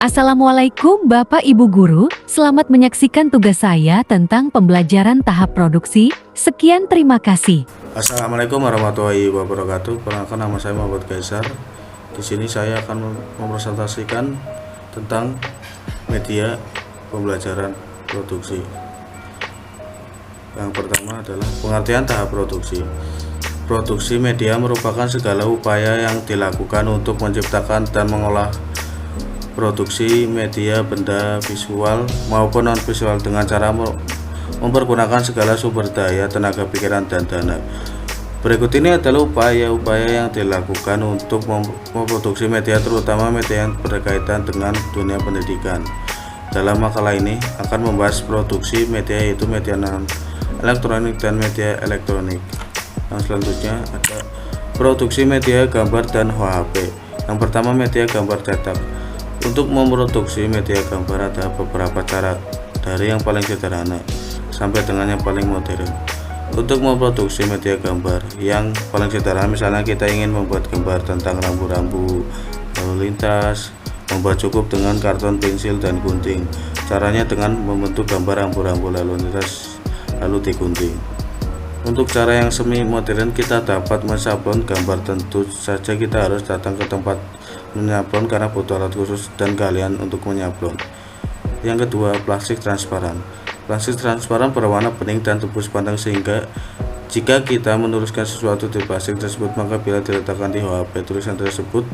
Assalamualaikum Bapak Ibu Guru, selamat menyaksikan tugas saya tentang pembelajaran tahap produksi. Sekian terima kasih. Assalamualaikum warahmatullahi wabarakatuh. Perkenalkan, nama saya Muhammad Kaisar. Di sini saya akan mempresentasikan tentang media pembelajaran produksi. Yang pertama adalah pengertian tahap produksi. Produksi media merupakan segala upaya yang dilakukan untuk menciptakan dan mengolah produksi media benda visual maupun non visual dengan cara mempergunakan segala sumber daya, tenaga pikiran, dan dana. Berikut ini adalah upaya-upaya yang dilakukan untuk memproduksi media, terutama media yang berkaitan dengan dunia pendidikan. Dalam makalah ini akan membahas produksi media, yaitu media non elektronik dan media elektronik. Yang selanjutnya ada produksi media gambar dan HHP. Yang pertama, media gambar cetak. Untuk memproduksi media gambar ada beberapa cara, dari yang paling sederhana sampai dengan yang paling modern. Untuk memproduksi media gambar yang paling sederhana, misalnya kita ingin membuat gambar tentang rambu-rambu lalu lintas, membuat cukup dengan karton, pensil, dan gunting. Caranya dengan membentuk gambar rambu-rambu lalu lintas lalu digunting. Untuk cara yang semi modern, kita dapat mensablon gambar. Tentu saja kita harus datang ke tempat menyablon karena butuh alat khusus dan keahlian untuk menyablon. Yang kedua, plastik transparan. Plastik transparan berwarna bening dan tembus pandang, sehingga jika kita menuliskan sesuatu di plastik tersebut, maka bila diletakkan di HHP, tulisan tersebut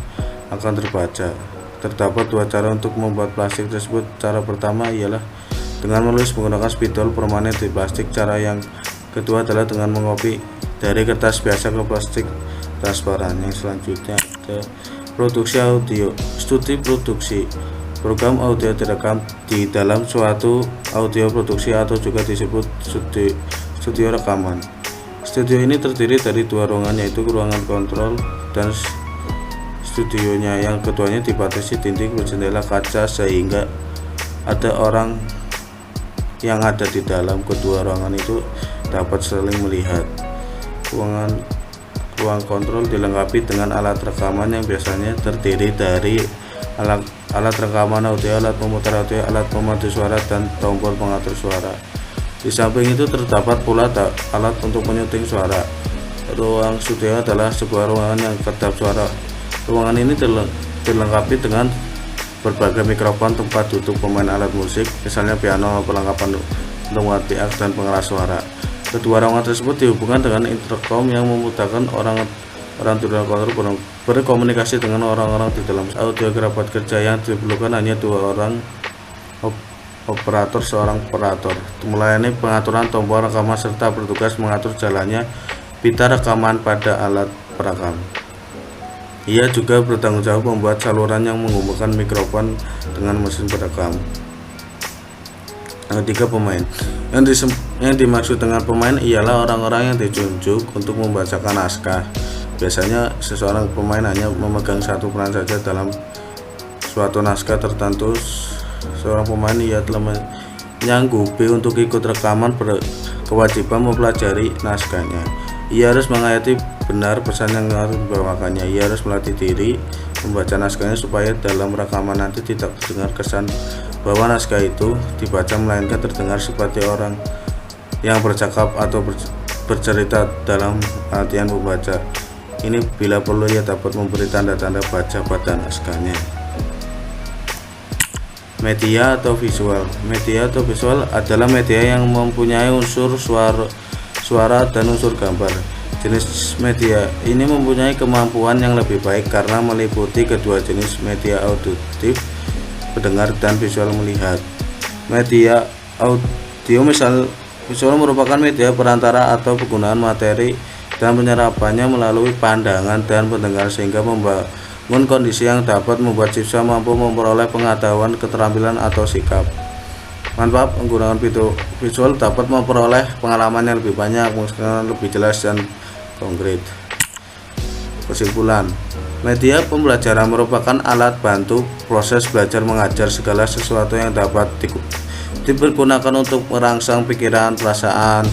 akan terbaca. Terdapat dua cara untuk membuat plastik tersebut. Cara pertama ialah dengan menulis menggunakan spidol permanen di plastik. Cara yang kedua adalah dengan mengopi dari kertas biasa ke plastik transparan. Yang selanjutnya ada produksi audio. Studi produksi program audio direkam di dalam suatu audio produksi atau juga disebut studio rekaman. Studio ini terdiri dari dua ruangan, yaitu ruangan kontrol dan studionya. Yang keduanya dibatasi dinding berjendela kaca sehingga ada orang yang ada di dalam kedua ruangan itu dapat saling melihat. Ruang kontrol dilengkapi dengan alat rekaman yang biasanya terdiri dari alat rekaman audio, alat pemutar audio, alat pemandu suara, dan tombol pengatur suara. Di samping itu terdapat pula alat untuk menyunting suara. Ruang studio adalah sebuah ruangan yang kedap suara. Ruangan ini dilengkapi dengan berbagai mikrofon, tempat duduk pemain alat musik, misalnya piano, perlengkapan untuk piak, dan pengeras suara. Kedua ruangan tersebut dihubungkan dengan intercom yang memudahkan orang di dalam kontrol berkomunikasi dengan orang-orang di dalam audio. Kerabat kerja yang diperlukan hanya dua orang operator, seorang operator melayani pengaturan tombol rekaman serta bertugas mengatur jalannya pita rekaman pada alat perekam. Ia juga bertanggung jawab membuat saluran yang menghubungkan mikrofon dengan mesin perekam. Yang ketiga, pemain. Yang dimaksud dengan pemain ialah orang-orang yang ditunjuk untuk membacakan naskah. Biasanya seseorang pemain hanya memegang satu peran saja dalam suatu naskah tertentu. Seorang pemain ia telah menyanggupi untuk ikut rekaman, berkewajiban mempelajari naskahnya. Ia harus menghayati benar pesan yang harus dibawakannya. Ia harus melatih diri membaca naskahnya supaya dalam rekaman nanti tidak terdengar kesan bahwa naskah itu dibaca, melainkan terdengar seperti orang yang bercakap atau bercerita dalam artian membaca. Ini bila perlu ia dapat memberi tanda-tanda baca pada naskahnya. Media atau visual. Media atau visual adalah media yang mempunyai unsur suara dan unsur gambar. Jenis media ini mempunyai kemampuan yang lebih baik karena meliputi kedua jenis media, auditif mendengar dan visual melihat. Media audio visual merupakan media perantara atau penggunaan materi dan penyerapannya melalui pandangan dan pendengar, sehingga membangun kondisi yang dapat membuat siswa mampu memperoleh pengetahuan, keterampilan, atau sikap. Manfaat menggunakan visual dapat memperoleh pengalaman yang lebih banyak, menghasilkan lebih jelas dan konkret. Kesimpulan, media pembelajaran merupakan alat bantu proses belajar mengajar. Segala sesuatu yang dapat dipergunakan untuk merangsang pikiran, perasaan,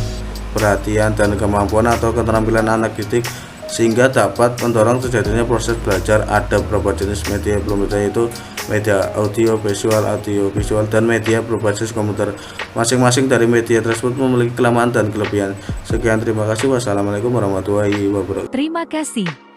perhatian, dan kemampuan atau keterampilan anak didik sehingga dapat mendorong terjadinya proses belajar. Ada beberapa jenis media belum yaitu media audio visual, dan media berbasis komputer. Masing-masing dari media tersebut memiliki kelemahan dan kelebihan. Sekian, terima kasih. Wassalamualaikum warahmatullahi wabarakatuh. Terima kasih.